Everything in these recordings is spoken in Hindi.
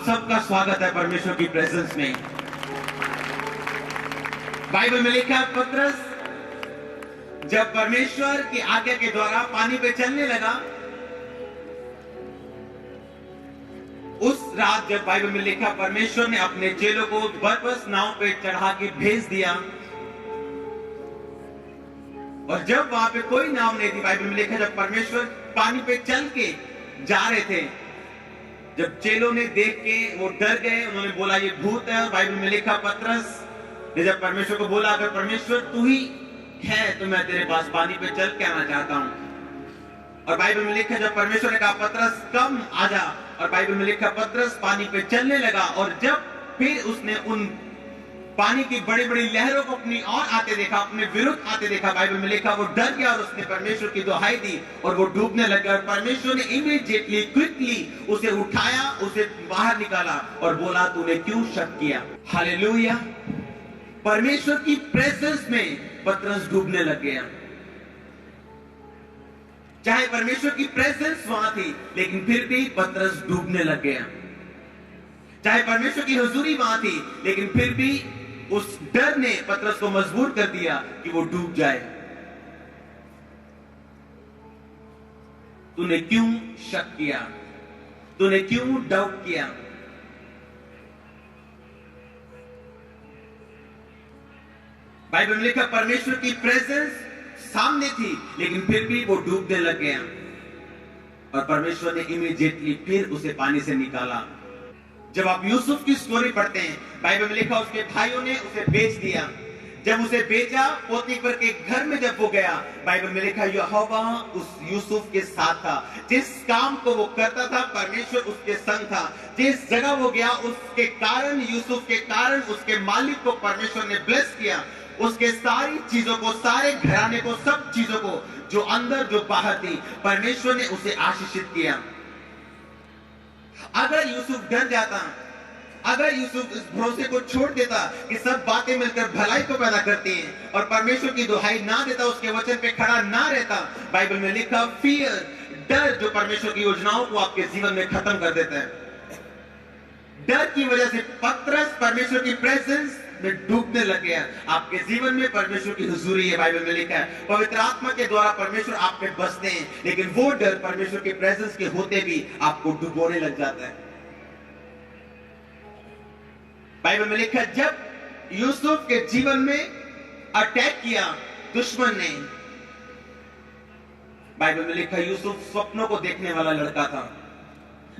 सबका स्वागत है परमेश्वर की प्रेजेंस में। बाइबल में लिखा है पतरस जब परमेश्वर की आज्ञा के द्वारा पानी पे चलने लगा, उस रात जब बाइबल में लिखा परमेश्वर ने अपने चेलों को बरबस नाव पे चढ़ा के भेज दिया, और जब वहां पे कोई नाव नहीं थी, बाइबल में लिखा जब परमेश्वर पानी पे चल के जा रहे थे, जब चेलों ने देख के वो डर गए, उन्होंने बोला ये भूत है। और बाइबल में लिखा पतरस ने जब परमेश्वर को बोला अगर परमेश्वर तू ही है तो मैं तेरे पास पानी पे चल के आना चाहता हूं। और बाइबल में लिखा जब परमेश्वर ने कहा पतरस कम आजा, और बाइबल में लिखा पतरस पानी पे चलने लगा, और जब फिर उसने उन पानी की बड़ी बड़ी लहरों को अपनी ओर आते देखा, अपने विरुद्ध आते देखा, बाइबल में लिखा वो डर गया और उसने परमेश्वर की दुहाई दी और वो डूबने लगा। और परमेश्वर ने इमीडिएटली क्विकली उसे उठाया, उसे बाहर निकाला और बोला तूने क्यों शक किया। हालेलुया। परमेश्वर की प्रेजेंस में पतरस डूबने लग गया। चाहे परमेश्वर की प्रेजेंस वहां थी, लेकिन फिर भी पतरस डूबने लग गया। चाहे परमेश्वर की हुजूरी वहां थी, लेकिन फिर भी उस डर ने पतरस को मजबूर कर दिया कि वो डूब जाए। तूने क्यों शक किया? तूने क्यों डाउट किया? बाइबल में लिखा परमेश्वर की प्रेजेंस सामने थी, लेकिन फिर भी वो डूबने लग गया, और परमेश्वर ने इमीडिएटली फिर उसे पानी से निकाला। जब आप यूसुफ की स्टोरी पढ़ते हैं, बाइबल में लिखा उसके भाइयों ने उसे बेच दिया। जब उसे बेचा पोतीफर के घर में जब वो गया, बाइबल में लिखा यहोवा उस यूसुफ के साथ था। जिस काम को वो करता था परमेश्वर उसके संग था। जिस जगह वो गया उसके कारण, यूसुफ के कारण उसके मालिक को परमेश्वर ने ब्लेस किया। उसके सारी चीजों को, सारे घराने को, सब चीजों को, जो अंदर जो बाहर थी, परमेश्वर ने उसे आशीषित किया। अगर यूसुफ डर जाता, अगर यूसुफ इस भरोसे को छोड़ देता कि सब बातें मिलकर भलाई को पैदा करती हैं, और परमेश्वर की दुहाई ना देता, उसके वचन पे खड़ा ना रहता, बाइबल में लिखा फियर, डर जो परमेश्वर की योजनाओं को आपके जीवन में खत्म कर देता है। डर की वजह से पतरस परमेश्वर की प्रेजेंस में डूबने लग गया। आपके जीवन में परमेश्वर की हुजूरी है, बाइबल में लिखा है पवित्र आत्मा के द्वारा परमेश्वर आप पे बसते हैं, लेकिन वो डर परमेश्वर के प्रेजेंस के होते भी आपको डुबोने लग जाता है। बाइबल में लिखा है जब यूसुफ के जीवन में अटैक किया दुश्मन ने, बाइबल में लिखा यूसुफ स्वप्नों को देखने वाला लड़का था,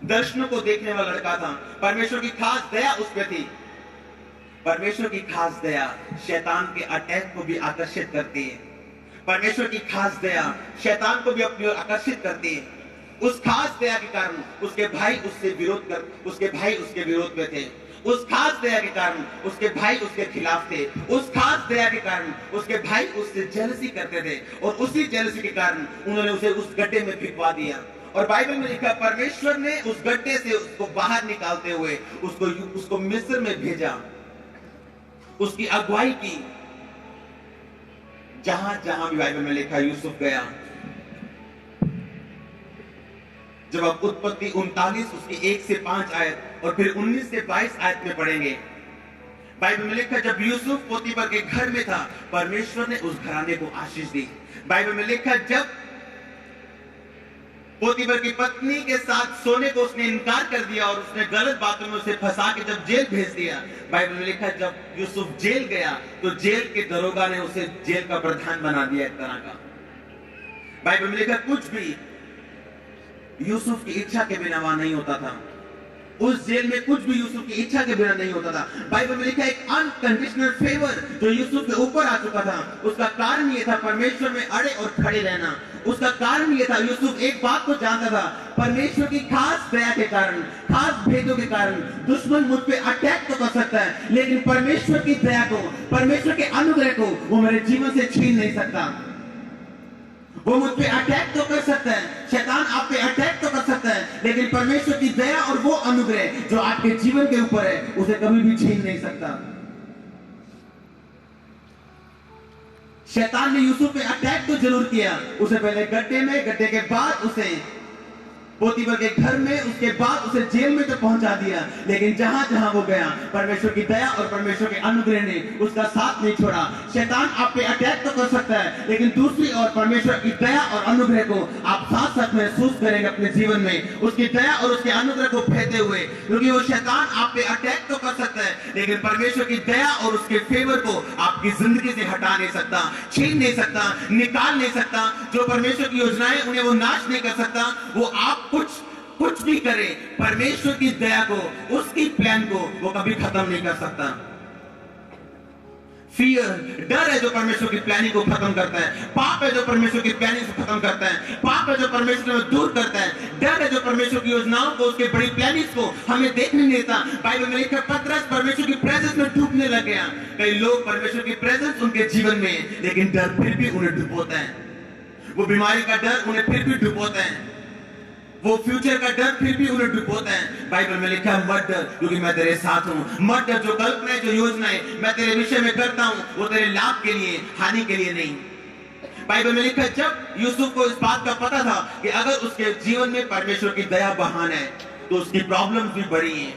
दर्शनों को देखने वाला लड़का था। परमेश्वर की खास दया उस पे थी। परमेश्वर की खास दया शैतान के अटैक को भी आकर्षित करती है। परमेश्वर की खास दया शैतान को भी अपनी ओर आकर्षित करती है। उस खास दया के कारण उसके भाई उसके विरोध में थे। उस खास दया के कारण उसके भाई उसके खिलाफ थे। उस खास दया के कारण उसके भाई उससे जेलसी करते थे, और उसी जेलसी के कारण उन्होंने उसे उस गड्ढे में फिकवा दिया। और बाइबल में लिखा परमेश्वर ने उस गड्ढे से उसको बाहर निकालते हुए उसको मिस्र में भेजा, उसकी अगुवाई की। जहां जहां भी बाइबल में लिखा यूसुफ गया। जब आप उत्पत्ति 39 उसकी 1 से 5 आयत और फिर 19 से 22 आयत में पढ़ेंगे, बाइबल में लिखा जब यूसुफ पोतीफर के घर में था, परमेश्वर ने उस घराने को आशीष दी। बाइबल में लिखा जब पोतीफर की पत्नी के साथ सोने को उसने इनकार कर दिया और उसने गलत बातों में उसे फंसा के जब जेल भेज दिया, बाइबल में लिखा जब यूसुफ जेल गया तो जेल के दरोगा ने उसे जेल का प्रधान बना दिया एक तरह का। बाइबल में लिखा कुछ भी यूसुफ की इच्छा के बिना वहां नहीं होता था। उस जेल में कुछ भी यूसुफ की इच्छा के बिना नहीं होता था। बाइबल में लिखा एक अनकंडीशनल फेवर जो यूसुफ के ऊपर आ चुका था। उसका कारण यह था परमेश्वर में अड़े और खड़े रहना। उसका कारण यह था यूसुफ एक बात को जानता था, परमेश्वर की खास दया के कारण, खास भेदों के कारण दुश्मन मुझ पे अटैक तो कर सकता है, लेकिन परमेश्वर की दया को, परमेश्वर के अनुग्रह को वो मेरे जीवन से छीन नहीं सकता। वो मुझ पे अटैक तो कर सकता है, शैतान आप पे अटैक तो कर सकता है, लेकिन परमेश्वर की दया और वो अनुग्रह जो आपके जीवन के ऊपर है उसे कभी भी छीन नहीं सकता। शैतान ने यूसुफ पे अटैक तो जरूर किया, उसे पहले गड्ढे में, गड्ढे के बाद उसे पोतीफर के घर में, उसके बाद उसे जेल में तो पहुंचा दिया, लेकिन जहां जहां वो गया परमेश्वर की दया और परमेश्वर के अनुग्रह ने उसका साथ नहीं छोड़ा। शैतान आप पे अटैक तो कर सकता है, लेकिन दूसरी ओर परमेश्वर की दया और अनुग्रह को आप साथ साथ महसूस करेंगे अपने जीवन में, उसकी दया और उसके अनुग्रह को फेंकते हुए। क्योंकि वो शैतान आप पे अटैक तो कर सकता है, लेकिन परमेश्वर की दया और उसके फेवर को आपकी जिंदगी से हटा नहीं सकता, छीन नहीं सकता, निकाल नहीं सकता। जो परमेश्वर की योजनाएं उन्हें वो नाश नहीं कर सकता। वो आप कुछ भी करे, परमेश्वर की दया को, उसकी प्लान को वो कभी खत्म नहीं कर सकता। फियर, डर है जो परमेश्वर की प्लानिंग को खत्म करता है। पाप है जो परमेश्वर की प्लानिंग को खत्म करता है। पाप है जो परमेश्वर को दूर करता है। डर है जो परमेश्वर की योजनाओं को, उसके बड़ी प्लानिंग्स को हमें देखने नहीं देता। बाइबल में लिखा पतरस परमेश्वर की प्रेजेंस में डूबने लग गया। कई लोग परमेश्वर की प्रेजेंस उनके जीवन में है, लेकिन डर फिर भी उन्हें डुबोता है। वो बीमारी का डर उन्हें फिर भी डुबोता है। वो फ्यूचर का डर फिर भी उन्हें डुबोता है। बाइबल में लिखा है मत डर, क्योंकि मैं तेरे साथ हूं। मत डर, जो कल्पनाएं, जो योजनाएं मैं तेरे विषय में करता हूं वो तेरे लाभ के लिए, हानि के लिए नहीं। बाइबल में लिखा है जब यूसुफ को इस बात का पता था कि अगर उसके जीवन में परमेश्वर की दया बहान है तो उसकी प्रॉब्लम्स भी बड़ी हैं।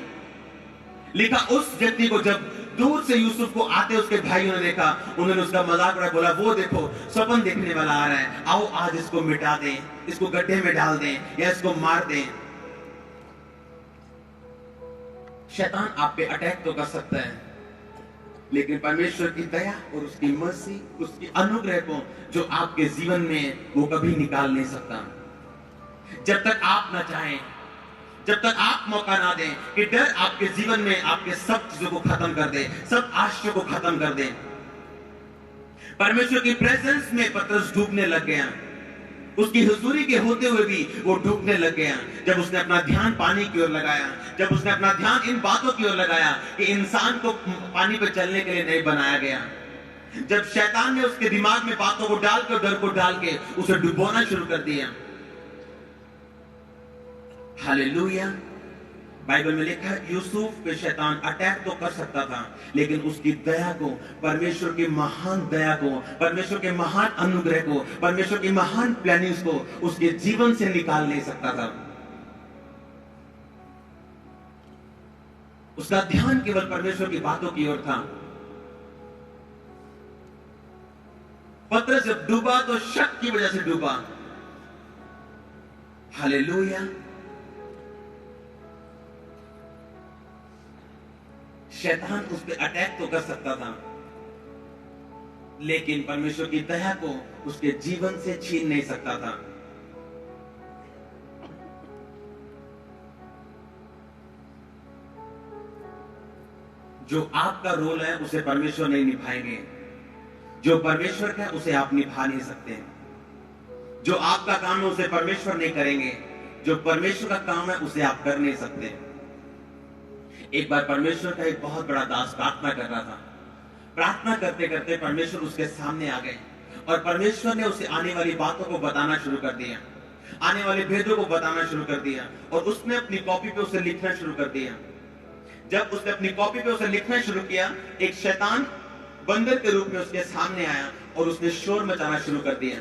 लिखा उस व्यक्ति को जब दूर से यूसुफ को आते उसके भाइयों ने देखा, उन्होंने उसका मजाक उड़ाया, बोला वो देखो स्वप्न देखने वाला आ रहा है, आओ आज इसको मिटा दें, इसको गड्ढे में डाल दें या इसको मार दें। शैतान आप पे अटैक तो कर सकता है, लेकिन परमेश्वर की दया और उसकी मर्सी, उसकी अनुग्रह को जो आपके जीवन में वो कभी निकाल नहीं सकता। जब तक आप ना चाहें, जब तक आप मौका ना दें कि डर आपके जीवन में आपके सब चीजों को खत्म कर दे, सब आशयों को खत्म कर दे। परमेश्वर की प्रेजेंस में पतरस डूबने लग गया। उसकी हुजूरी के होते हुए भी वो डूबने लग गया। जब उसने अपना ध्यान पानी की ओर लगाया, जब उसने अपना ध्यान इन बातों की ओर लगाया कि इंसान को पानी पर चलने के लिए नहीं बनाया गया, जब शैतान ने उसके दिमाग में बातों को डाल कर, डर को डाल के उसे डुबोना शुरू कर दिया। हालेलुया। बाइबल में लिखा है यूसुफ पे शैतान अटैक तो कर सकता था, लेकिन उसकी दया को, परमेश्वर की महान दया को, परमेश्वर के महान अनुग्रह को, परमेश्वर की महान प्लानिंग्स को उसके जीवन से निकाल नहीं सकता था। उसका ध्यान केवल परमेश्वर की बातों की ओर था। पतरस जब डूबा तो शक की वजह से डूबा। हालेलुया। शैतान उस पर अटैक तो कर सकता था, लेकिन परमेश्वर की दया को उसके जीवन से छीन नहीं सकता था। जो आपका रोल है उसे परमेश्वर नहीं निभाएंगे, जो परमेश्वर का है उसे आप निभा नहीं सकते। जो आपका काम है उसे परमेश्वर नहीं करेंगे, जो परमेश्वर का काम है उसे आप कर नहीं सकते। एक बार परमेश्वर का एक बहुत बड़ा दास प्रार्थना कर रहा था। प्रार्थना करते करते परमेश्वर उसके सामने आ गए और परमेश्वर ने उसे आने वाली बातों को बताना शुरू कर दिया, आने वाले भेदों को बताना शुरू कर दिया, और उसने अपनी कॉपी पे उसे लिखना शुरू कर दिया। जब उसने अपनी कॉपी पे उसे लिखना शुरू किया, एक शैतान बंदर के रूप में उसके सामने आया और उसने शोर मचाना शुरू कर दिया।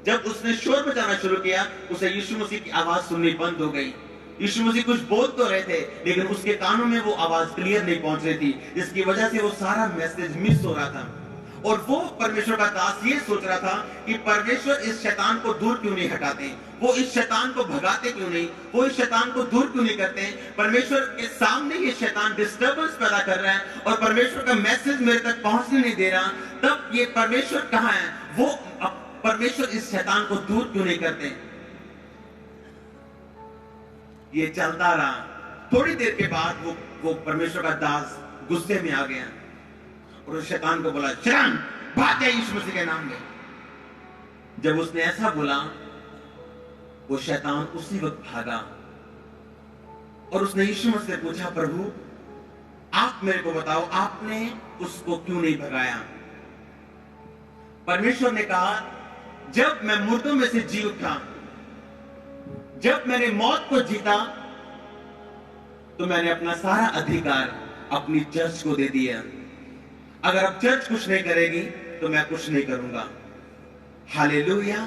जब उसने शोर मचाना शुरू किया, उसे यीशु मसीह की आवाज सुननी बंद हो गई। यीशु मसीह कुछ बोल तो रहे थे, लेकिन उसके कानों में वो आवाज क्लियर नहीं पहुंच रही थी, जिसकी वजह से वो सारा मैसेज मिस हो रहा था। और वो परमेश्वर का दास ये सोच रहा था कि परमेश्वर इस शैतान को दूर क्यों नहीं हटाते, वो इस शैतान को भगाते क्यों नहीं, वो इस शैतान को दूर क्यों नहीं करते। परमेश्वर के सामने ये शैतान डिस्टर्बेंस पैदा कर रहा है और परमेश्वर का मैसेज मेरे तक पहुंचने नहीं दे रहा। तब ये परमेश्वर कहाँ है, वो परमेश्वर इस शैतान को दूर क्यों नहीं करते। ये चलता रहा। थोड़ी देर के बाद वो परमेश्वर का दास गुस्से में आ गया और उस शैतान को बोला, शैतान भाग जा यीशु मसीह के नाम में। जब उसने ऐसा बोला, वो शैतान उसी वक्त भागा और उसने यीशु मसीह से पूछा, प्रभु आप मेरे को बताओ, आपने उसको क्यों नहीं भगाया। परमेश्वर ने कहा, जब मैं मुर्दों में से जी उठा, जब मैंने मौत को जीता, तो मैंने अपना सारा अधिकार अपनी चर्च को दे दिया। अगर अब चर्च कुछ नहीं करेगी तो मैं कुछ नहीं करूंगा। हालेलुया।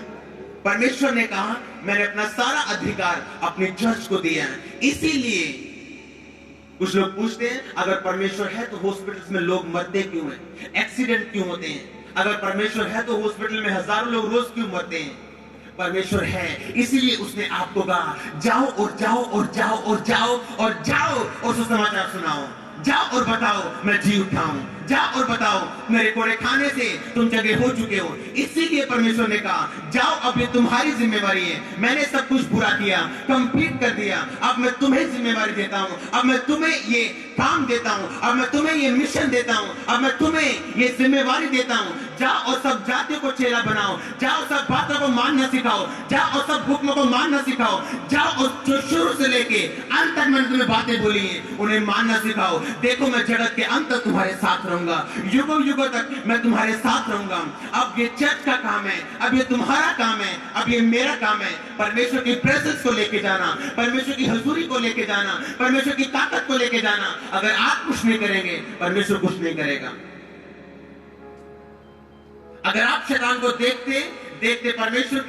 परमेश्वर ने कहा मैंने अपना सारा अधिकार अपनी चर्च को दिया है। इसीलिए कुछ लोग पूछते हैं अगर परमेश्वर है तो हॉस्पिटल्स में लोग मरते क्यों हैं, एक्सीडेंट क्यों होते हैं? अगर परमेश्वर है तो हॉस्पिटल में हजारों लोग रोज क्यों मरते हैं? परमेश्वर है, इसीलिए उसने आपको कहा जाओ और जाओ और जाओ और जाओ और जाओ और सुसमाचार सुनाओ। जाओ और बताओ मैं जी उठा हूं। जाओ और बताओ मेरे कोड़े खाने से तुम जगह हो चुके हो। इसीलिए परमेश्वर ने कहा जाओ, अब ये तुम्हारी जिम्मेवारी है। मैंने सब कुछ पूरा किया, कंप्लीट कर दिया। अब मैं तुम्हें जिम्मेवारी देता हूं, अब मैं तुम्हें ये काम देता हूं, अब मैं तुम्हें ये मिशन देता हूं, अब मैं तुम्हें ये जिम्मेवारी देता हूं। जाओ और सब जातियों को चेला बनाओ। जाओ सब बातों को मानना सिखाओ। जाओ और सब हुक्मों को मानना सिखाओ। जाओ और जो शुरू से लेके अंत तक मैंने तुम्हें बातें बोली हैं उन्हें मानना सिखाओ। देखो मैं जगत के अंत तक तुम्हारे साथ रहूंगा, युगों युगों तक मैं तुम्हारे साथ रहूंगा। अब ये चर्च का काम है, अब ये तुम्हारा काम है, अब ये मेरा काम है। परमेश्वर की प्रेजेंस को लेके जाना, परमेश्वर की हुजूरी को लेके जाना, परमेश्वर की ताकत को लेके जाना। अगर आप कुछ नहीं करेंगे परमेश्वर कुछ नहीं करेगा। अगर आप शैतान को देखते देखते परमेश्वर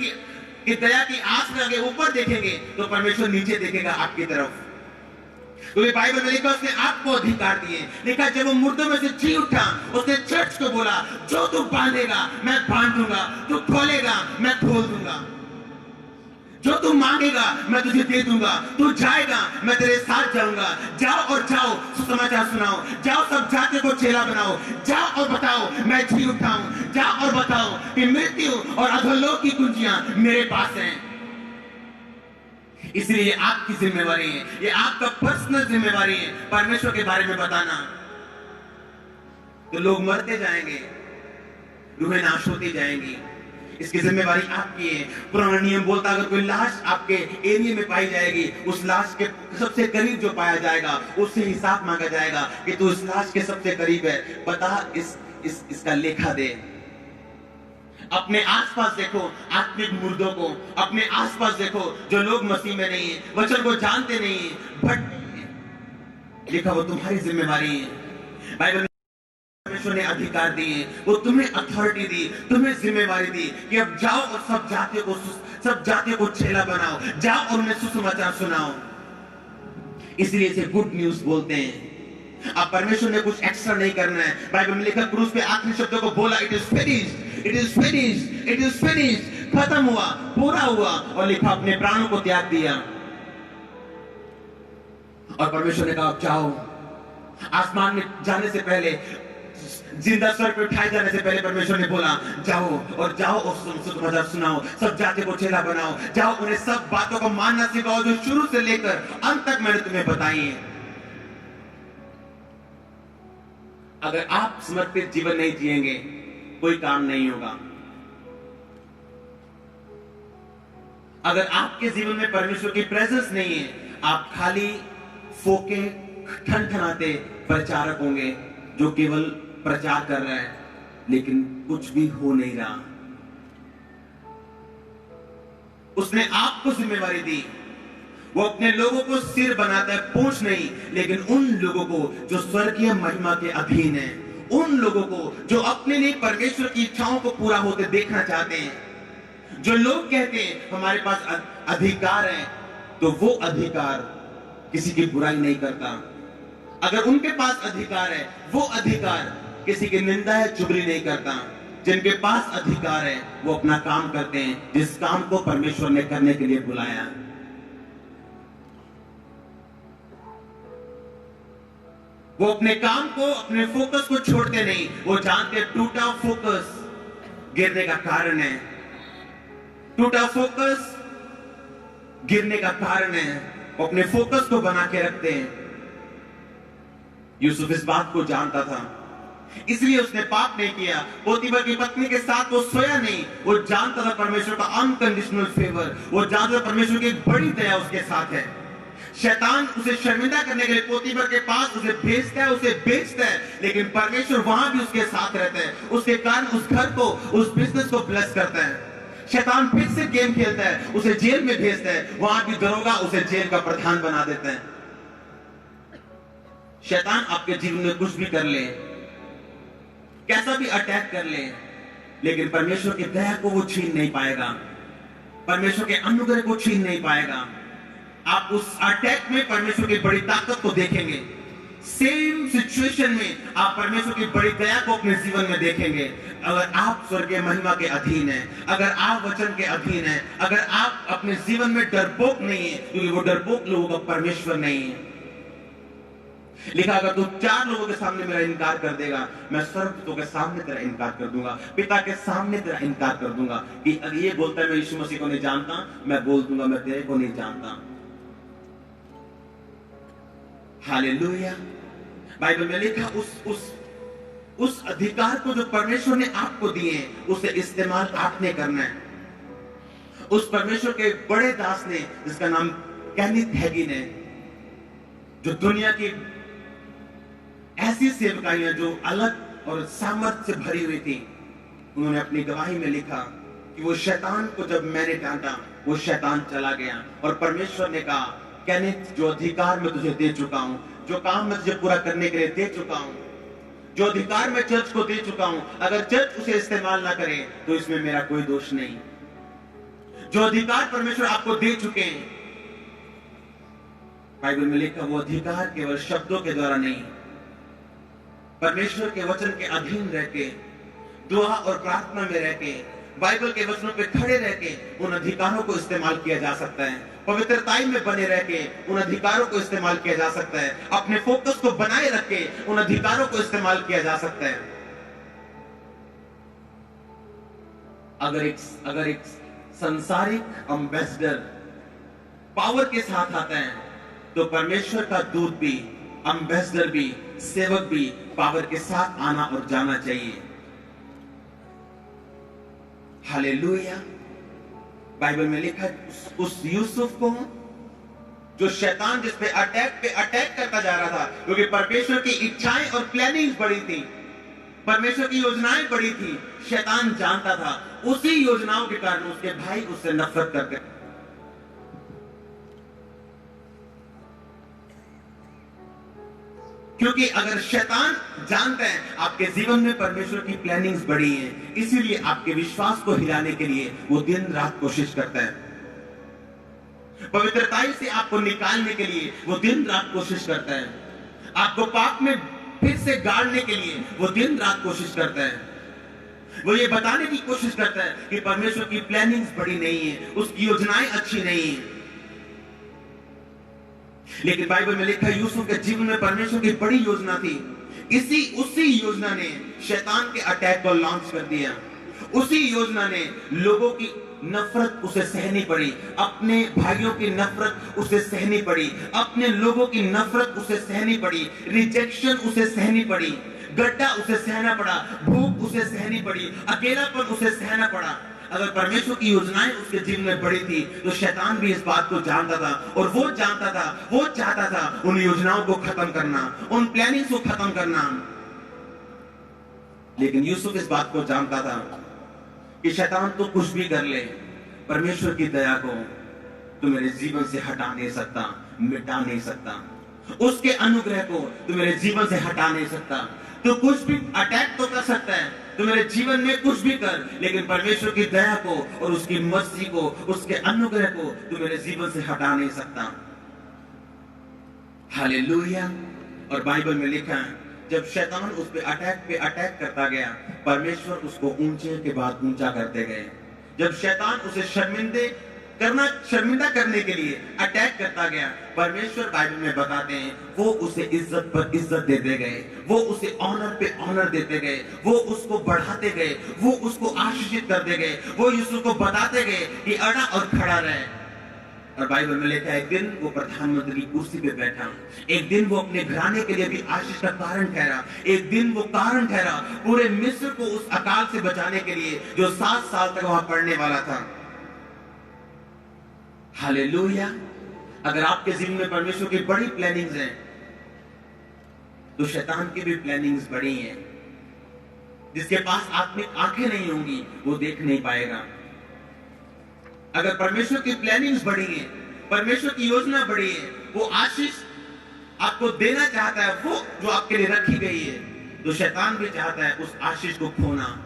की दया की आस में आगे ऊपर देखेंगे तो परमेश्वर नीचे देखेगा आपकी तरफ। तो ये बाइबल में लिखा उसने आपको अधिकार दिए। लिखा जब वो मुर्दों में से जी उठा उसने चर्च को बोला जो तू बांधेगा मैं बांध दूंगा, तू खोलेगा मैं खोल दूंगा, जो तू मांगेगा मैं तुझे दे दूंगा, तू जाएगा मैं तेरे साथ जाऊंगा। जाओ और जाओ सुसमाचार सुनाओ। जाओ सब जातियों को चेला बनाओ। जाओ और बताओ मैं जी उठा हूं। जाओ और बताओ कि मृत्यु और अधोलोक की कुंजियां मेरे पास हैं। इसलिए ये आपकी जिम्मेवारी है, ये आपका पर्सनल जिम्मेवारी है परमेश्वर के बारे में बताना। तो लोग मरते जाएंगे, रूहें नाश होती जाएंगी, इसकी जिम्मेवारी आपकी है। पुराना नियम बोलता अगर कोई लाश आपके एरिया में पाई जाएगी, उस लाश के सबसे करीब जो पाया जाएगा उससे हिसाब मांगा जाएगा कि तू इस लाश के सबसे करीब है, बता इसका लेखा दे। अपने आसपास देखो आत्मिक मुर्दों को, अपने आसपास देखो जो लोग मसीह में नहीं है, वचन को जानते नहीं है, भटके। लिखा वो तुम्हारी जिम्मेवारी है। बाइबल परमेश्वर ने अधिकार दिए, वो तुम्हें अथॉरिटी दी, तुम्हें जिम्मेवारी दी कि अब जाओ और सब जातियों को चेला बनाओ। जाओ और उन्हें सुसमाचार सुनाओ। इसलिए इसे गुड न्यूज बोलते हैं। अब परमेश्वर ने कुछ एक्स्ट्रा नहीं करना है। बाइबल में लिखा क्रूस पे आखिरी शब्दों को बोला it is finished, it is finished, it is finished. खत्म हुआ, पूरा हुआ। और लिखा अपने प्राणों को त्याग दिया। और परमेश्वर ने कहा जाओ। आसमान में जाने से पहले, जिंदा स्वर पे उठाए जाने से पहले परमेश्वर ने बोला जाओ और जाओ और सुसमाचार सुनाओ। सब जातियों को चेला बनाओ। जाओ उन्हें सब बातों को मानना सिखाओ जो शुरू से लेकर अंत तक मैंने तुम्हें बताई है। अगर आप समर्पित जीवन नहीं जिएंगे कोई काम नहीं होगा। अगर आपके जीवन में परमेश्वर की प्रेजेंस नहीं है, आप खाली फोके ठनठनाते प्रचारक होंगे जो केवल प्रचार कर रहा है लेकिन कुछ भी हो नहीं रहा। उसने आपको जिम्मेवारी दी, वो अपने लोगों को सिर बनाता है, पूंछ नहीं, लेकिन उन लोगों को जो स्वर्गीय महिमा के अधीन है, उन लोगों को जो अपने लिए परमेश्वर की इच्छाओं को पूरा होते देखना चाहते हैं। जो लोग कहते हैं हमारे पास अधिकार है, तो वो अधिकार किसी की बुराई नहीं करता। अगर उनके पास अधिकार है, वो अधिकार किसी की निंदा है, चुगली नहीं करता। जिनके पास अधिकार है वो अपना काम करते हैं, जिस काम को परमेश्वर ने करने के लिए बुलाया। वो अपने काम को, अपने फोकस को छोड़ते नहीं। वो जानते टूटा फोकस गिरने का कारण है। टूटा फोकस गिरने का कारण है। वो अपने फोकस को बना के रखते हैं। यूसुफ इस बात को जानता था, इसलिए उसने पाप नहीं किया। पोतीफर की पत्नी के साथ वो सोया नहीं। वो जानता था परमेश्वर का अनकंडीशनल फेवर, वो जानता था परमेश्वर की एक बड़ी दया उसके साथ है। शैतान उसे शर्मिंदा करने के लिए पोतीफर के पास उसे भेजता है, उसे बेचता है, लेकिन परमेश्वर वहां भी उसके साथ रहता है। उसके कारण उस घर को, उस बिजनेस को ब्लेस करता है। शैतान फिर से गेम खेलता है, उसे जेल में भेजता है, वहां भी दरोगा उसे जेल का प्रधान बना देता है। शैतान आपके जीवन में कुछ भी कर ले, कैसा भी अटैक कर ले, लेकिन परमेश्वर की दया को वो छीन नहीं पाएगा। परमेश्वर के अनुग्रह को छीन नहीं पाएगा। आप उस अटैक में परमेश्वर की बड़ी ताकत को देखेंगे। सेम सिचुएशन में आप परमेश्वर की बड़ी दया को अपने जीवन में देखेंगे। अगर आप स्वर्गीय महिमा के अधीन हैं, अगर आप वचन के अधीन हैं, अगर आप अपने जीवन में डरपोक नहीं है, क्योंकि वो डरपोक लोगों का परमेश्वर नहीं है। लिखा, अगर तू 4 लोगों के सामने मेरा इनकार कर देगा, मैं सर्वदूतों के सामने तेरा इनकार कर दूंगा, पिता के सामने तेरा इनकार कर दूंगा। कि अगर ये बोलता है मैं यीशु मसीह को नहीं जानता, मैं बोल दूंगा मैं तेरे को नहीं जानता। हालेलुया। बाइबल में लिखा, उस अधिकार को जो परमेश्वर ने आपको दिए, उसे इस्तेमाल आपने करना है। उस परमेश्वर के बड़े दास ने, जिसका नाम केनिथ हैगिन है, जो दुनिया की ऐसी सेवकाइयां जो अलग और सामर्थ्य से भरी हुई थी, उन्होंने अपनी गवाही में लिखा कि वो शैतान को जब मैंने डांटा, वो शैतान चला गया। और परमेश्वर ने कहा, केनिथ, जो अधिकार मैं तुझे दे चुका हूं, जो काम मैं तुझे पूरा करने के लिए दे चुका हूं, जो अधिकार मैं चर्च को दे चुका हूं, अगर चर्च उसे इस्तेमाल ना करे तो इसमें मेरा कोई दोष नहीं। जो अधिकार परमेश्वर आपको दे चुके हैं, बाइबल में लिखा, वो अधिकार केवल शब्दों के द्वारा नहीं, परमेश्वर के वचन के अधीन रह के, दुआ और प्रार्थना में रह के, बाइबल के वचनों पे खड़े रह के उन अधिकारों को इस्तेमाल किया जा सकता है। पवित्रताई में बने रह के उन अधिकारों को इस्तेमाल किया जा सकता है। अपने फोकस को बनाए रख के उन अधिकारों को इस्तेमाल किया जा सकता है। अगर एक संसारिक एम्बेसडर पावर के साथ आता है, तो परमेश्वर का दूत भी, एम्बेसडर भी, सेवक भी पावर के साथ आना और जाना चाहिए। हालेलुया। बाइबल में लिखा, उस यूसुफ को, जो शैतान जिस पे अटैक करता जा रहा था, क्योंकि परमेश्वर की इच्छाएं और प्लानिंग्स बड़ी थी, परमेश्वर की योजनाएं बड़ी थी, शैतान जानता था, उसी योजनाओं के कारण उसके भाई उससे नफरत करते। क्योंकि अगर शैतान जानता है आपके जीवन में परमेश्वर की प्लानिंग्स बड़ी हैं, इसीलिए आपके विश्वास को हिलाने के लिए वो दिन रात कोशिश करता है। पवित्रताई से आपको निकालने के लिए वो दिन रात कोशिश करता है। आपको पाप में फिर से गाड़ने के लिए वो दिन रात कोशिश करता है। वो ये बताने की कोशिश करता है कि परमेश्वर की प्लानिंग्स बड़ी नहीं है, उसकी योजनाएं अच्छी नहीं है। लेकिन बाइबल में लिखा है, यूसुफ के जीवन में परमेश्वर की बड़ी योजना थी। उसी योजना ने शैतान के अटैक को लॉन्च कर दिया। उसी योजना ने लोगों की नफरत उसे सहनी पड़ी, अपने भाइयों की नफरत उसे सहनी पड़ी, अपने लोगों की नफरत उसे सहनी पड़ी, रिजेक्शन उसे सहनी पड़ी, गड्ढा उसे सहना पड़ा, भूख उसे सहनी पड़ी, अकेलापन उसे सहना पड़ा। अगर परमेश्वर की योजनाएं उसके जीवन में बड़ी थी, तो शैतान भी इस बात को जानता था, और वो जानता था, वो चाहता था उन योजनाओं को खत्म करना, उन प्लानिंग्स को खत्म करना। लेकिन यूसुफ इस बात को जानता था कि शैतान तो कुछ भी कर ले, परमेश्वर की दया को तो मेरे जीवन से हटा नहीं सकता, मिटा नहीं सकता। उसके अनुग्रह को तो मेरे जीवन से हटा नहीं सकता। तो कुछ भी अटैक तो कर सकता है, तो मेरे जीवन में कुछ भी कर, लेकिन परमेश्वर की दया को और उसकी मर्जी को, उसके अनुग्रह को तो मेरे जीवन से हटा नहीं सकता। हालेलुया। और बाइबल में लिखा है, जब शैतान उस पे अटैक करता गया, परमेश्वर उसको ऊंचे के बाद ऊंचा करते गए। जब शैतान उसे शर्मिंदा करने के लिए अटैक करता गया, परमेश्वर बाइबल में बताते हैं, वो उसे इज्जत पर इज्जत देते गए, वो उसे ऑनर पे ऑनर देते गए, वो उसको बढ़ाते गए, वो उसको आशीषित करते गए, वो यूसुफ को बताते गए कि अड़ा और खड़ा रहे। और बाइबल में लिखा है, एक दिन वो प्रधानमंत्री की कुर्सी पे बैठा, एक दिन वो अपने घराने के लिए भी आशीष का कारण ठहरा, एक दिन वो कारण ठहरा पूरे मिस्र को उस अकाल से बचाने के लिए जो 7 साल तक वहां पड़ने वाला था। हालेलुया। अगर आपके जीवन में परमेश्वर की बड़ी प्लानिंग्स हैं, तो शैतान की भी प्लानिंग्स बड़ी हैं। जिसके पास आत्मिक आंखें नहीं होंगी, वो देख नहीं पाएगा। अगर परमेश्वर की प्लानिंग्स बड़ी है, परमेश्वर की योजना बड़ी है, वो आशीष आपको देना चाहता है, वो जो आपके लिए रखी गई है, तो शैतान भी चाहता है उस आशीष को खोना।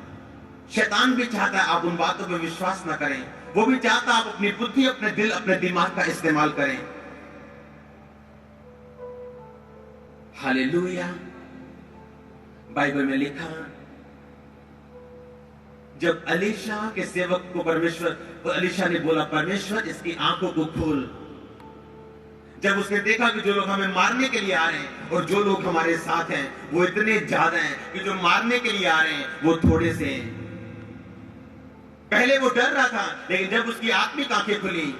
शैतान भी चाहता है आप उन बातों पर विश्वास ना करें, वो भी चाहता आप अपनी बुद्धि, अपने दिल, अपने दिमाग का इस्तेमाल करें। हालेलुया। बाइबल में लिखा, जब एलीशा के सेवक को एलीशा ने बोला, परमेश्वर इसकी आंखों को खोल। जब उसने देखा कि जो लोग हमें मारने के लिए आ रहे हैं और जो लोग हमारे साथ हैं वो इतने ज्यादा हैं कि जो मारने के लिए आ रहे हैं वो थोड़े से हैं। पहले वो डर रहा था, लेकिन जब उसकी आत्मिक आंखें खुली,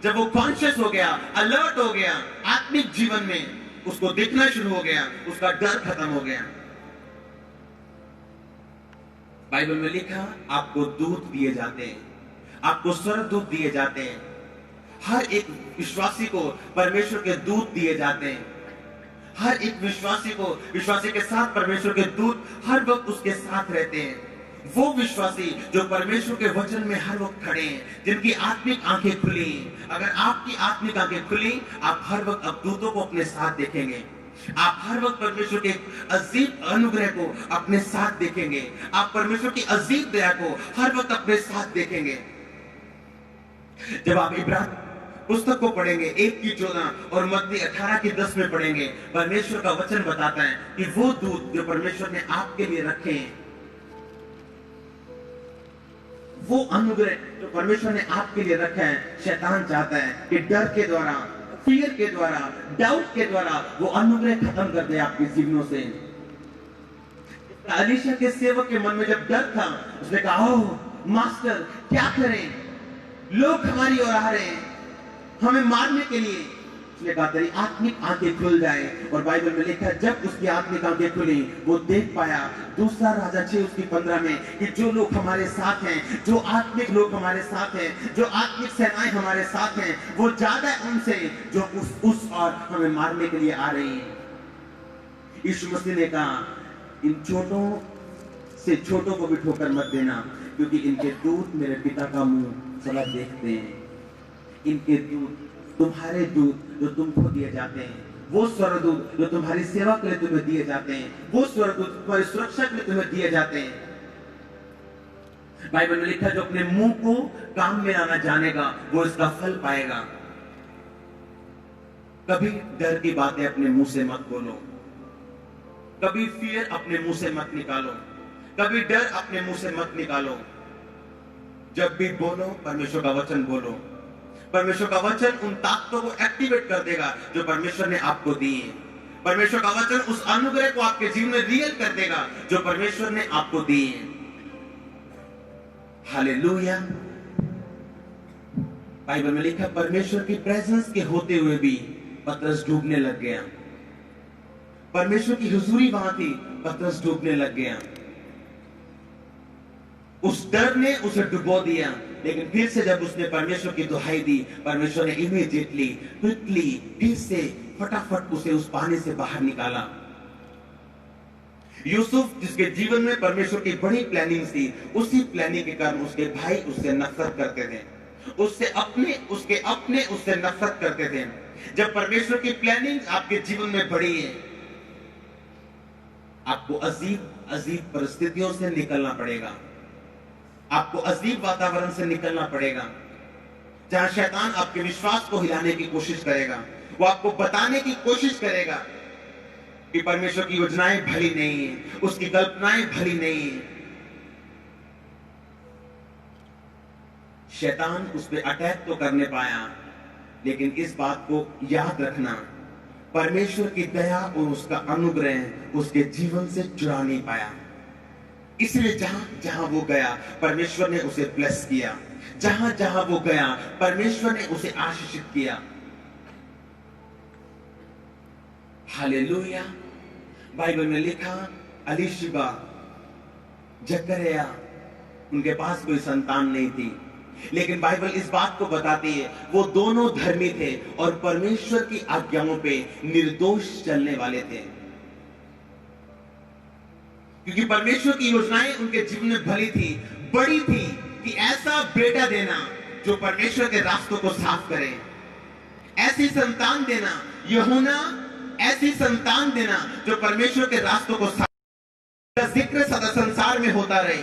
जब वो कॉन्शियस हो गया, अलर्ट हो गया, आत्मिक जीवन में उसको दिखना शुरू हो गया, उसका डर खत्म हो गया। बाइबल में लिखा, आपको दूत दिए जाते हैं, आपको स्वर्गदूत दिए जाते हैं। हर एक विश्वासी को परमेश्वर के दूत दिए जाते हैं। हर एक विश्वासी के साथ परमेश्वर के दूत हर वक्त उसके साथ रहते हैं। वो विश्वासी जो परमेश्वर के वचन में हर वक्त खड़े हैं, जिनकी आत्मिक आंखें खुली। अगर आपकी आत्मिक आंखें खुली, आप हर वक्त अब दूतों को अपने साथ देखेंगे। आप हर वक्त परमेश्वर के अजीब अनुग्रह को अपने साथ देखेंगे। आप परमेश्वर की अजीब दया को हर वक्त अपने साथ देखेंगे। जब आप इब्राहिम पुस्तक को पढ़ेंगे 1:14 और मत्ती 18:10 में पढ़ेंगे, परमेश्वर का वचन बताता है कि वो दूत जो परमेश्वर ने आपके लिए रखे हैं, वो अनुग्रह जो परमेश्वर ने आपके लिए रखा है, शैतान चाहता है कि डर के द्वारा, फियर के द्वारा, डाउट के द्वारा वो अनुग्रह खत्म कर दे आपके जीवनों से। एलीशा के सेवक के मन में जब डर था, उसने कहा, ओह मास्टर क्या करें, लोग हमारी ओर आ रहे हैं हमें मारने के लिए। उसने कहा, तेरी आत्मिक आंखें खुल जाए। और बाइबल में लिखा है, जब उसकी आत्मिक आंखें खुली, वो देख पाया 2 राजा 6:15 में कि जो लोग हमारे साथ हैं, जो आत्मिक लोग हमारे साथ हैं, जो आत्मिक सेनाएं हमारे साथ हैं, वो ज्यादा उनसे जो उस और हमें मारने के लिए आ रही हैं। यीशु मसीह ने कहा, इन छोटों से छोटों को भी ठोकर मत देना, क्योंकि इनके दूत मेरे पिता का मुंह सदा देखते हैं। इनके दूत, तुम्हारे दूत जो तुमको दिए जाते हैं, वो स्वर्गदूत जो तुम्हारी सेवा के लिए तुम्हें दिए जाते हैं, वो स्वर्गदूत तुम्हारी सुरक्षा के लिए तुम्हें दिए जाते हैं। बाइबल में लिखा, जो अपने मुंह को काम में लाना जानेगा वो इसका फल पाएगा। कभी डर की बातें अपने मुंह से मत बोलो, कभी फियर अपने मुंह से मत निकालो, कभी डर अपने मुंह से मत निकालो। जब भी बोलो, परमेश्वर का वचन बोलो। परमेश्वर का वचन उन ताकतों को एक्टिवेट कर देगा जो परमेश्वर ने आपको दी है। परमेश्वर का वचन उस अनुग्रह को आपके जीवन में रियल कर देगा जो परमेश्वर ने आपको दी है। हालेलुया। बाइबल में लिखा, परमेश्वर की प्रेजेंस के होते हुए भी पतरस डूबने लग गया। परमेश्वर की हुजूरी वहां थी, पतरस डूबने लग गया। उस डर ने उसे डुबो दिया, लेकिन फिर से जब उसने परमेश्वर की दुहाई दी, परमेश्वर ने इमीडिएटली, क्विकली, फिर से फटाफट उसे उस पानी से बाहर निकाला। यूसुफ, जिसके जीवन में परमेश्वर की बड़ी प्लानिंग थी, उसी प्लानिंग के कारण उसके भाई उससे नफरत करते थे, उससे नफरत करते थे। जब परमेश्वर की प्लानिंग आपके जीवन में बढ़ी है, आपको अजीब अजीब परिस्थितियों से निकलना पड़ेगा, आपको अजीब वातावरण से निकलना पड़ेगा, जहां शैतान आपके विश्वास को हिलाने की कोशिश करेगा। वो आपको बताने की कोशिश करेगा कि परमेश्वर की योजनाएं भली नहीं है, उसकी कल्पनाएं भली नहीं है। शैतान उस पर अटैक तो करने पाया, लेकिन इस बात को याद रखना, परमेश्वर की दया और उसका अनुग्रह उसके जीवन से चुरा नहीं पाया। इसलिए जहां जहां वो गया, परमेश्वर ने उसे ब्लेस किया। जहां जहां वो गया, परमेश्वर ने उसे आशीषित किया। हालेलुया। बाइबल में लिखा, एलीशिबा, जकरिया, उनके पास कोई संतान नहीं थी, लेकिन बाइबल इस बात को बताती है वो दोनों धर्मी थे और परमेश्वर की आज्ञाओं पे निर्दोष चलने वाले थे, क्योंकि परमेश्वर की योजनाएं उनके जीवन में भली थी, बड़ी थी, कि ऐसा बेटा देना जो परमेश्वर के रास्तों को साफ करे, ऐसी संतान देना, यूहन्ना, ऐसी संतान देना जो परमेश्वर के रास्तों को साफ, जिसका जिक्र सदा संसार में होता रहे,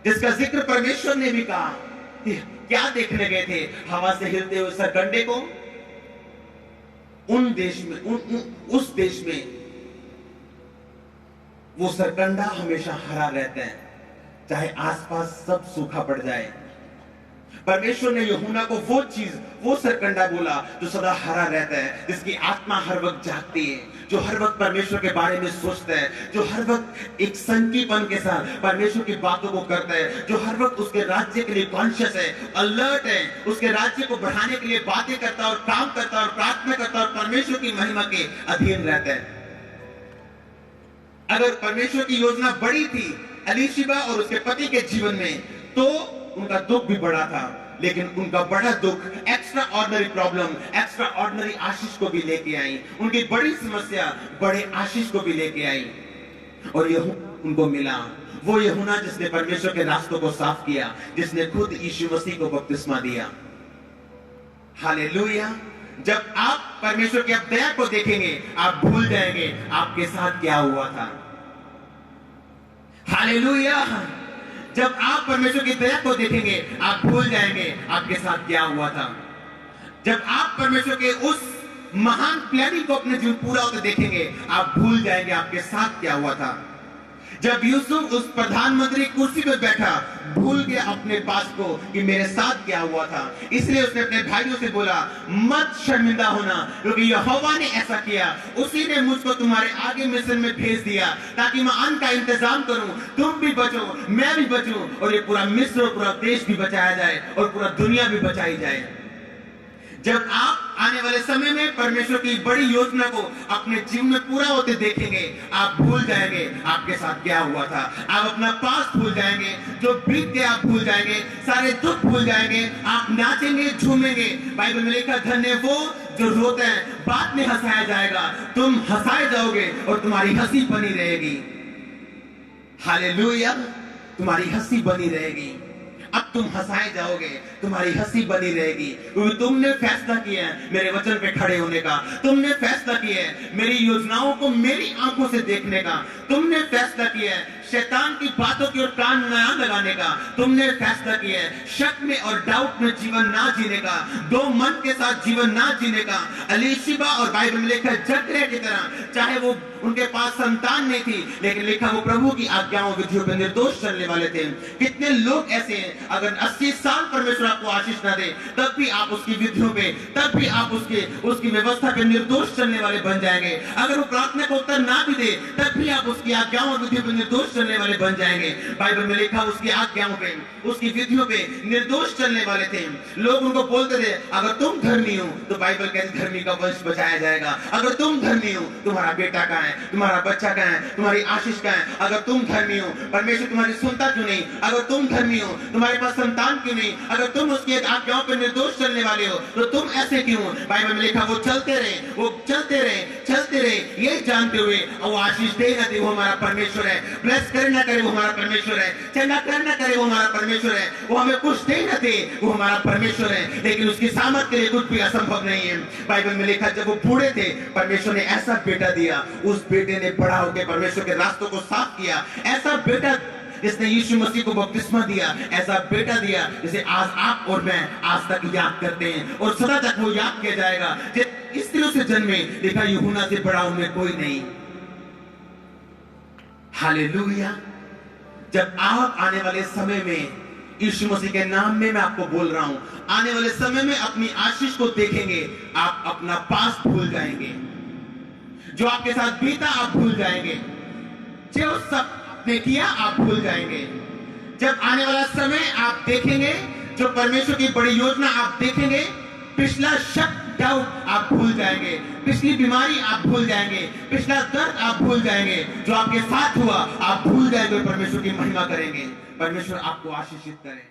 जिसका जिक्र परमेश्वर ने भी कहा क्या देखने गए थे? हवा से हिलते हुए सरकंडे को। उन देश में उस देश में वो सरकंडा हमेशा हरा रहता है, चाहे आसपास सब सूखा पड़ जाए। परमेश्वर ने यूहन्ना को वो सरकंडा बोला जो सदा हरा रहता है, जिसकी आत्मा हर वक्त जागती है, जो हर वक्त परमेश्वर के बारे में सोचता है, जो हर वक्त एक संकीपन के साथ परमेश्वर की बातों को करता है, जो हर वक्त उसके राज्य के लिए कॉन्शियस है, अलर्ट है, उसके राज्य को बढ़ाने के लिए बातें करता है और काम करता है और प्रार्थना करता है और परमेश्वर की महिमा के अधीन रहता है। अगर परमेश्वर की योजना बड़ी थी एलीशिबा और उसके पति के जीवन में, तो उनका दुख भी बड़ा था, लेकिन उनका बड़ा दुख extraordinary problem, extraordinary Ashish को भी लेके आई। उनकी बड़ी समस्या बड़े आशीष को भी लेके आई। और यूहन्ना उनको मिला, वो यूहन्ना जिसने परमेश्वर के रास्तों को साफ किया, जिसने खुद यीशु मसीह को बपतिस्मा दिया। हालेलुया। जब आप परमेश्वर की अब दया को देखेंगे, आप भूल जाएंगे आपके साथ क्या हुआ था। हालेलुया। जब आप परमेश्वर की दया को देखेंगे, आप भूल जाएंगे आपके साथ क्या हुआ था। जब आप परमेश्वर के उस महान प्लानिंग को अपने जीवन पूरा होते देखेंगे, आप भूल जाएंगे आपके साथ क्या हुआ था। जब यूसुफ उस प्रधानमंत्री कुर्सी पर बैठा, भूल गया अपने पास को कि मेरे साथ क्या हुआ था, इसलिए उसने अपने भाइयों से बोला, मत शर्मिंदा होना, क्योंकि यहोवा ने ऐसा किया, उसी ने मुझको तुम्हारे आगे मिस्र में भेज दिया ताकि मैं अन्न का इंतजाम करूं, तुम भी बचो, मैं भी बचूं, और ये पूरा मिस्र और पूरा देश भी बचाया जाए और पूरा दुनिया भी बचाई जाए। जब आप आने वाले समय में परमेश्वर की बड़ी योजना को अपने जीवन में पूरा होते देखेंगे, आप भूल जाएंगे आपके साथ क्या हुआ था। आप अपना पास्ट भूल जाएंगे, जो बीत गया आप भूल जाएंगे, सारे दुख भूल जाएंगे, आप नाचेंगे, झूमेंगे। बाइबल में लिखा, धन्य वो जो रोते हैं, बाद में हंसाया जाएगा, तुम हंसाए जाओगे और तुम्हारी हंसी बनी रहेगी। हालेलुया। तुम्हारी हंसी बनी रहेगी। अब तुम हंसाए जाओगे, तुम्हारी हंसी बनी रहेगी, क्योंकि तुमने फैसला किया है मेरे वचन पे खड़े होने का, तुमने फैसला किया है मेरी योजनाओं को मेरी आंखों से देखने का, तुमने फैसला किया है शैतान की बातों की ओर कान ना लगाने का, तुमने फैसला किया है शक में और डाउट में जीवन ना जीने का, दो मन के साथ जीवन ना जीने का। एलीशिबा और बाइबल में लिखा जकरिया की तरह, चाहे वो उनके पास संतान नहीं थी, लेकिन लिखा वो प्रभु की आज्ञाओं विधियों पर निर्दोष चलने वाले थे। कितने लोग ऐसे हैं, अगर 80 साल परमेश्वर आपको आशीष ना दे, तब भी आप उसकी विधियों पे, तब भी आप उसकी व्यवस्था पे निर्दोष चलने वाले बन जाएंगे। अगर वो प्रार्थना को उत्तर ना भी दे, तब भी आप उसकी आज्ञाओं और विधियों पे निर्दोष चलने वाले बन जाएंगे। बाइबल में लिखा उसकी आज्ञाओं पे, उसकी विधियों पे निर्दोष चलने वाले थे। लोग उनको बोलते थे, अगर तुम धर्मी हो तो बाइबल कहती धर्मी का वंश बचाया जाएगा। अगर तुम धर्मी हो, तुम्हारा बेटा कहाँ है, तुम्हारा बच्चा कहाँ है, तुम्हारी आशीष कहाँ है। अगर तुम धर्मी हो, परमेश्वर तुम्हारी सुनता क्यों नहीं। अगर तुम धर्मी हो, तुम्हारे पास संतान क्यों नहीं। अगर तुम उसकी आज्ञाओं पर निर्दोष चलने वाले हो, तो तुम ऐसे क्यों। बाइबल में लिखा वो चलते रहे, वो चलते रहे, ये जानते हुए वो आशीष दे ना दे वो हमारा परमेश्वर है, ब्लेस करे ना करे वो हमारा परमेश्वर है, चंगा करे ना करे वो हमारा परमेश्वर है, वो हमें कुछ दे ना दे वो हमारा परमेश्वर है, लेकिन उसकी सामर्थ के लिए कुछ भी असंभव नहीं है। बाइबल में लिखा जब वो बूढ़े थे, परमेश्वर ने ऐसा बेटा दिया, उस बेटे ने बड़ा होकर परमेश्वर के रास्तों को साफ किया। ऐसा बेटा जिसने यीशु मसीह को बपतिस्मा दिया, ऐसा बेटा दिया जिसे आज आप और मैं आज तक याद करते हैं और सदा तक वो याद किया जाएगा। जिस स्त्री से जन्मे, लिखा यूहन्ना से बड़ा उनमें कोई नहीं। हालेलुया। जब आप आने वाले समय में, यीशु मसीह के नाम में मैं आपको बोल रहा हूं, आने वाले समय में अपनी आशीष को देखेंगे, आप अपना पास्ट भूल जाएंगे, जो आपके साथ बीता आप भूल जाएंगे, जो सब आपने किया आप भूल जाएंगे। जब आने वाला समय आप देखेंगे, जो परमेश्वर की बड़ी योजना आप देखेंगे, पिछला शक डाउट आप भूल जाएंगे, पिछली बीमारी आप भूल जाएंगे, पिछला दर्द आप भूल जाएंगे, जो आपके साथ हुआ आप भूल जाएंगे, परमेश्वर की महिमा करेंगे। परमेश्वर आपको आशीषित करें।